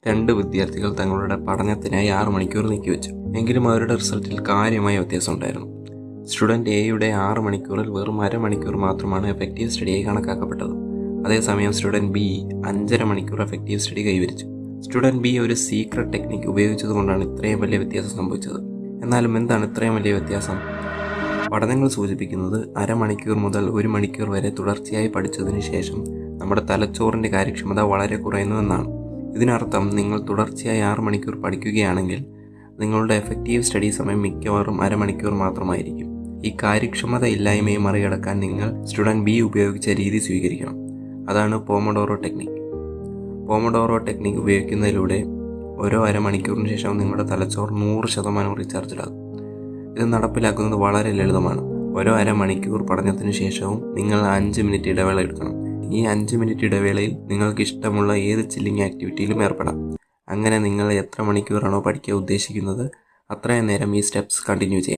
2 വിദ്യാർത്ഥികൾ തങ്ങളുടെ പഠനത്തിനായി 6 മണിക്കൂർ നീക്കിവെച്ചു. എങ്കിലും അവരുടെ റിസൾട്ടിൽ കാര്യമായ വ്യത്യാസമുണ്ടായിരുന്നു. സ്റ്റുഡൻറ്റ് എയുടെ 6 മണിക്കൂറിൽ വെറും അരമണിക്കൂർ മാത്രമാണ് എഫക്റ്റീവ് സ്റ്റഡിയായി കണക്കാക്കപ്പെട്ടത്. അതേസമയം സ്റ്റുഡൻറ്റ് ബി 5.5 മണിക്കൂർ എഫക്റ്റീവ് സ്റ്റഡി കൈവരിച്ചു. സ്റ്റുഡൻറ്റ് ബി ഒരു സീക്രട്ട് ടെക്നിക്ക് ഉപയോഗിച്ചതുകൊണ്ടാണ് ഇത്രയും വലിയ വ്യത്യാസം സംഭവിച്ചത്. എന്നാലും എന്താണ് ഇത്രയും വലിയ വ്യത്യാസം? പഠനങ്ങൾ സൂചിപ്പിക്കുന്നത് അരമണിക്കൂർ മുതൽ 1 മണിക്കൂർ വരെ തുടർച്ചയായി പഠിച്ചതിന് ശേഷം നമ്മുടെ തലച്ചോറിൻ്റെ കാര്യക്ഷമത വളരെ കുറയുന്നു എന്നാണ്. ഇതിനർത്ഥം നിങ്ങൾ തുടർച്ചയായി 6 മണിക്കൂർ പഠിക്കുകയാണെങ്കിൽ നിങ്ങളുടെ എഫക്റ്റീവ് സ്റ്റഡി സമയം മിക്കവാറും അരമണിക്കൂർ മാത്രമായിരിക്കും. ഈ കാര്യക്ഷമത ഇല്ലായ്മയെ മറികടക്കാൻ നിങ്ങൾ സ്റ്റുഡൻറ്റ് ബി ഉപയോഗിച്ച രീതി സ്വീകരിക്കണം. അതാണ് പോമോഡോറോ ടെക്നിക്ക്. പോമോഡോറോ ടെക്നിക്ക് ഉപയോഗിക്കുന്നതിലൂടെ ഓരോ അരമണിക്കൂറിന് ശേഷം നിങ്ങളുടെ തലച്ചോർ 100% റീചാർജ്ഡാകും. ഇത് നടപ്പിലാക്കുന്നത് വളരെ ലളിതമാണ്. ഓരോ അരമണിക്കൂർ പഠനത്തിന് ശേഷവും നിങ്ങൾ 5 മിനിറ്റ് ഇടവേള എടുക്കണം. ഈ 5 മിനിറ്റ് ഇടവേളയിൽ നിങ്ങൾക്ക് ഇഷ്ടമുള്ള ഏത് ചില്ലിങ് ആക്ടിവിറ്റിയിലും ഏർപ്പെടാം. അങ്ങനെ നിങ്ങൾ എത്ര മണിക്കൂറാണോ പഠിക്കാൻ ഉദ്ദേശിക്കുന്നത് അത്രയും നേരം ഈ സ്റ്റെപ്സ് കണ്ടിന്യൂ ചെയ്യാം.